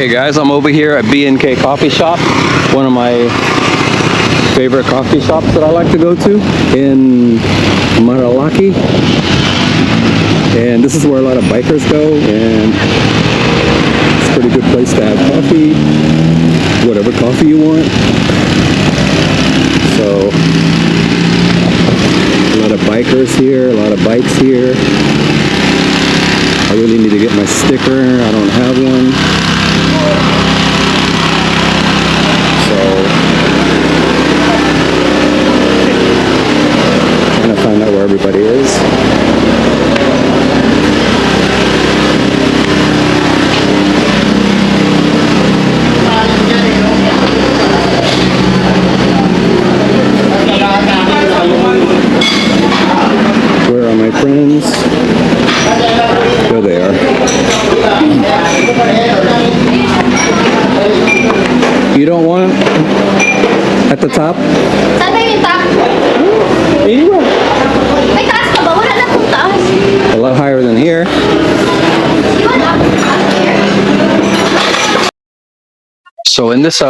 Okay guys, I'm over here at B&K Coffee Shop, one of my favorite coffee shops that I like to go to in Maralaki. And this is where a lot of bikers go, and it's a pretty good place to have coffee, whatever coffee you want. So, a lot of bikers here, a lot of bikes here. I really need to get my sticker, I don't have one. So, trying to find out where everybody is. Where are my friends? There they are. You don't want at the top? Saan yung top? Anywhere. May taas pa ba? Wala na pong taas. A lot higher than here. You want up here? So in this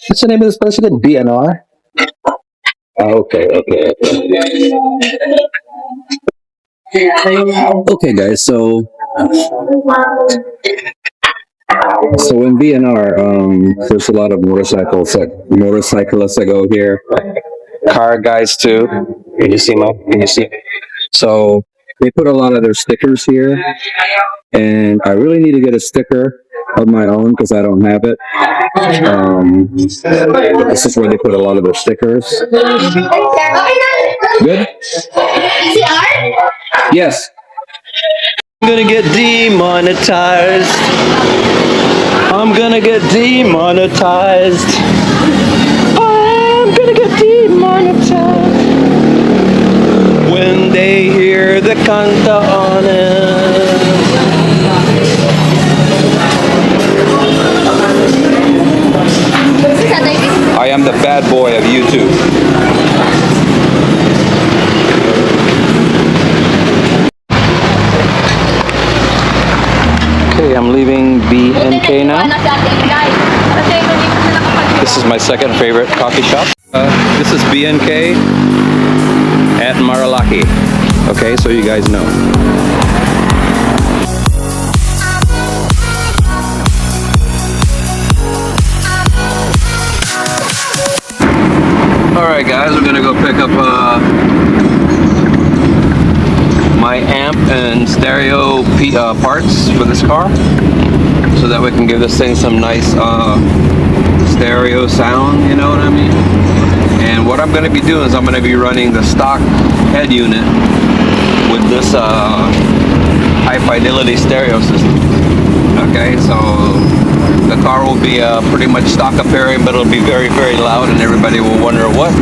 what's the name of this place again? BNR? Okay. Okay guys, so in BNR, there's a lot of motorcyclists that go here. Car guys too. Can you see? So they put a lot of their stickers here, and I really need to get a sticker of my own because I don't have it. This is where they put a lot of their stickers. Good? Yes. I'm gonna get demonetized. I'm gonna get demonetized. I'm gonna get demonetized. When they hear the canta on it. I am the bad boy of YouTube. Okay, I'm leaving B&K now. This is my second favorite coffee shop. This is B&K at Maralaki. Okay, so you guys know. Alright guys, we're gonna go pick up my amp and stereo parts for this car so that we can give this thing some nice stereo sound, you know what I mean? And what I'm going to be doing is I'm going to be running the stock head unit with this high fidelity stereo system. Okay, so the car will be pretty much stock appearing, but it'll be very, very loud, and everybody will wonder what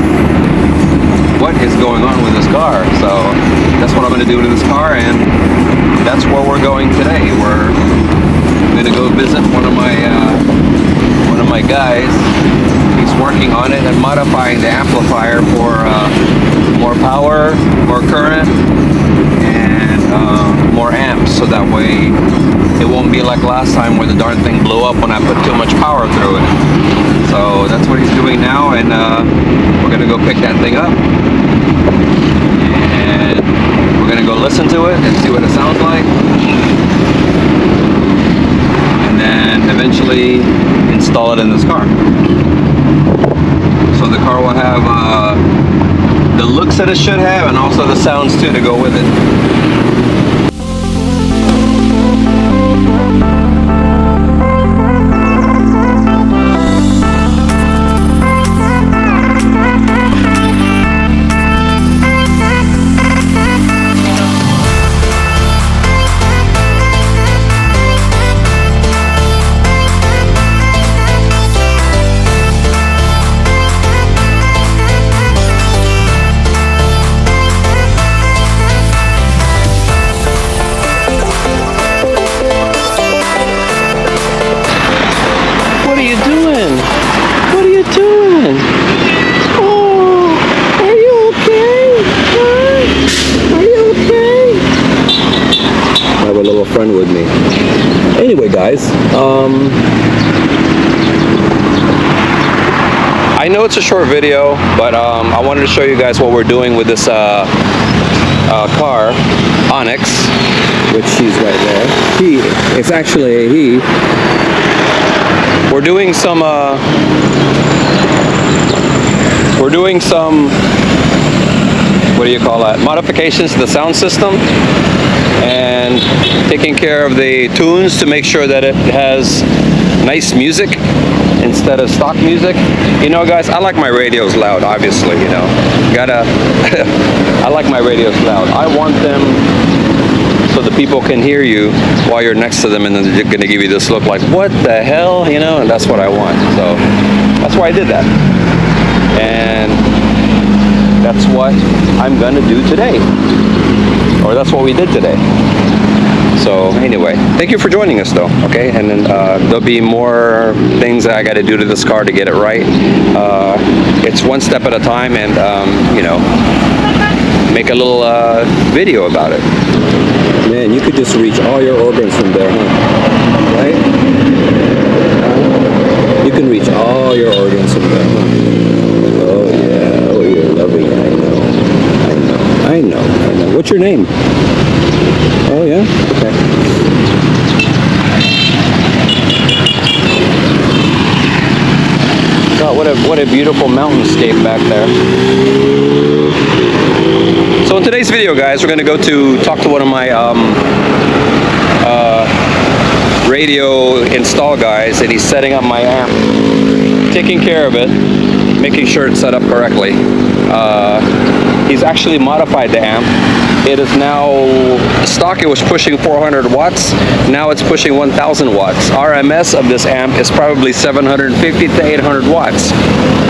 is going on with this car. So that's what I'm going to do to this car, and that's where we're going today. We're going to go visit one of my guys. He's working on it and modifying the amplifier for more power, more current, and more amps, so that way it won't be like last time where the darn thing blew up when I put too much power through it. So that's what he's doing now, and we're going to go pick that thing up, and we're going to go listen to it and see what it sounds like, and then eventually install it in this car. So the car will have the looks that it should have, and also the sounds too to go with it. know it's a short video, but I wanted to show you guys what we're doing with this car, Onyx, which she's right there. It's actually a he. We're doing some what do you call that? Modifications to the sound system and taking care of the tunes to make sure that it has nice music instead of stock music. You know, guys, I like my radios loud, obviously, you know. I like my radios loud. I want them so the people can hear you while you're next to them, and then they're going to give you this look like, what the hell, you know, and that's what I want. So that's why I did that. And that's what I'm going to do today. Or that's what we did today. So anyway, thank you for joining us though, okay? And then there'll be more things that I got to do to this car to get it right. It's one step at a time, and you know, make a little video about it. Man, you could just reach all your organs from there, huh? Right? You can reach all your organs from there, huh? Oh yeah, oh you're loving it, I know. What's your name? Oh yeah? Okay. God, what a beautiful mountainscape back there. So in today's video, guys, we're going to go to talk to one of my radio install guys, and he's setting up my amp, taking care of it, making sure it's set up correctly. He's actually modified the amp. It is now stock. It was pushing 400 watts. Now it's pushing 1,000 watts. RMS of this amp is probably 750 to 800 watts.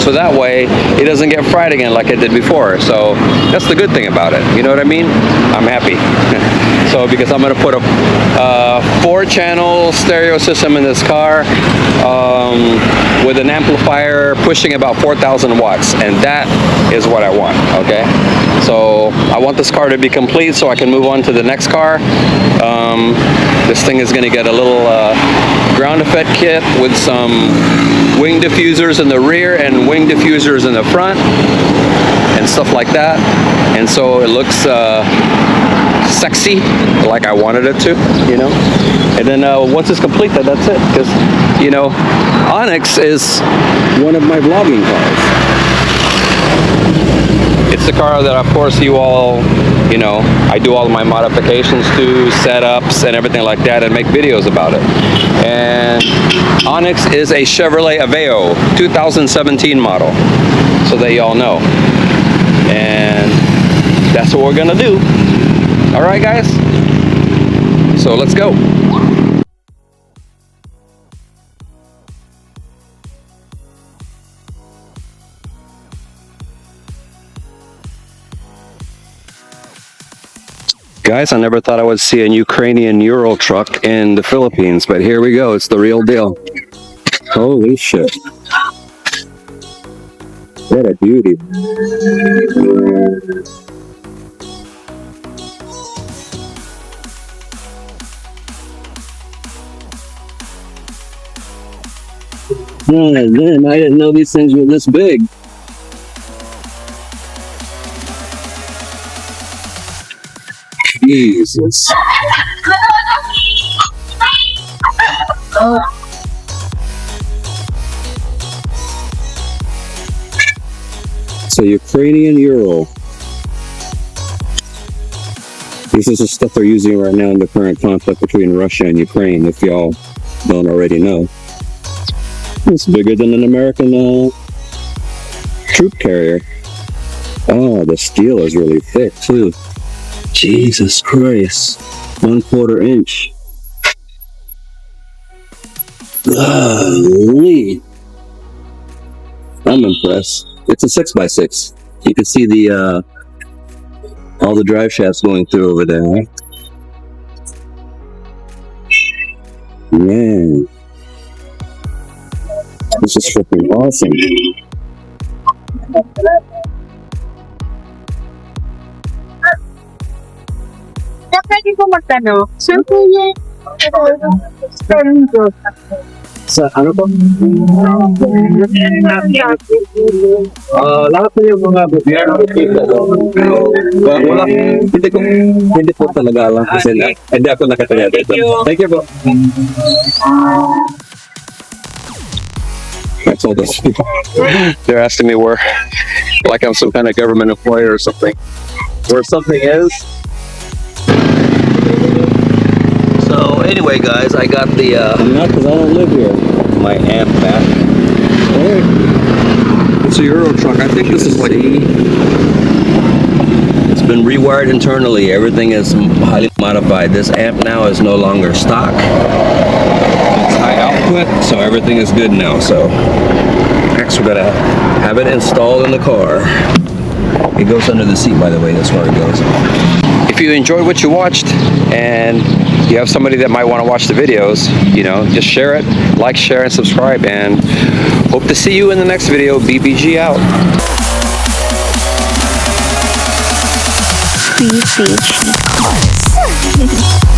So that way it doesn't get fried again like it did before. So that's the good thing about it. You know what I mean? I'm happy. So because I'm going to put a 4-channel stereo system in this car with an amplifier pushing about 4,000 watts, and that is what I want. Okay, so I want this car to be complete so I can move on to the next car. This thing is going to get a little ground effect kit with some wing diffusers in the rear and wing diffusers in the front and stuff like that, and so it looks sexy like I wanted it to, you know. And then once it's complete, that's it, because, you know, Onyx is one of my vlogging cars. It's the car that, of course, you all, you know, I do all of my modifications to, setups and everything like that, and make videos about it. And Onyx is a Chevrolet Aveo 2017 model, so that you all know. And that's what we're gonna do. All right, guys, so let's go. Guys, I never thought I would see an Ukrainian URAL truck in the Philippines, but here we go. It's the real deal. Holy shit. What a beauty. Oh man, I didn't know these things were this big. Jesus. So Ukrainian URAL. This is the stuff they're using right now in the current conflict between Russia and Ukraine, if y'all don't already know. It's bigger than an American troop carrier. Oh, the steel is really thick too. Jesus Christ. 1/4 inch. Golly. I'm impressed. It's a 6x6. You can see the all the drive shafts going through over there, right? Man. This is freaking awesome. Pwede po magtanong. Sir po yan. Sa ano po? Lahat po yung mga gobyerno dito. Wala, hindi po talaga alam kasi hindi ako nakataya dito. Thank you po. That's all those people. They're asking me where, like I'm some kind of government employee or something, where something is. So anyway, guys, I got the I'm not because I don't live here. my amp back. It's a Euro truck. I think this is like it's been rewired internally. Everything is highly modified. This amp now is no longer stock. It's high output, so everything is good now. So next we're gonna have it installed in the car. It goes under the seat, by the way. That's where it goes. If you enjoyed what you watched and you have somebody that might want to watch the videos, you know, just share it, like, share, and subscribe. And hope to see you in the next video. BBG out. BBG Cars.